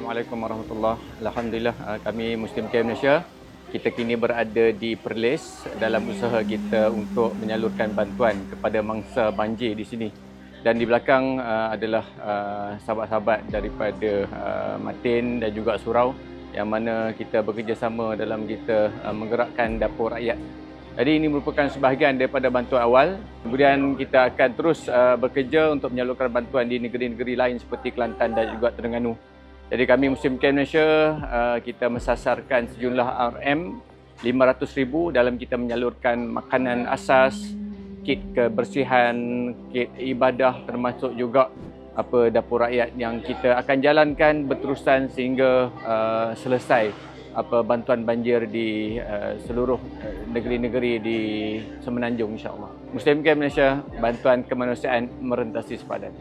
Assalamualaikum warahmatullahi wabarakatuh. Alhamdulillah, kami Muslim Care Malaysia. Kita kini berada di Perlis dalam usaha kita untuk menyalurkan bantuan kepada mangsa banjir di sini. Dan di belakang adalah sahabat-sahabat daripada Matin dan juga Surau yang mana kita bekerjasama dalam kita menggerakkan dapur rakyat. Jadi ini merupakan sebahagian daripada bantuan awal. Kemudian kita akan terus bekerja untuk menyalurkan bantuan di negeri-negeri lain seperti Kelantan dan juga Terengganu. Jadi kami Muslim Care Malaysia, kita mensasarkan sejumlah RM500,000 dalam kita menyalurkan makanan asas, kit kebersihan, kit ibadah, termasuk juga dapur rakyat yang kita akan jalankan berterusan sehingga selesai bantuan banjir di seluruh negeri-negeri di Semenanjung, insya-Allah. Muslim Care Malaysia, bantuan kemanusiaan merentasi sepadan.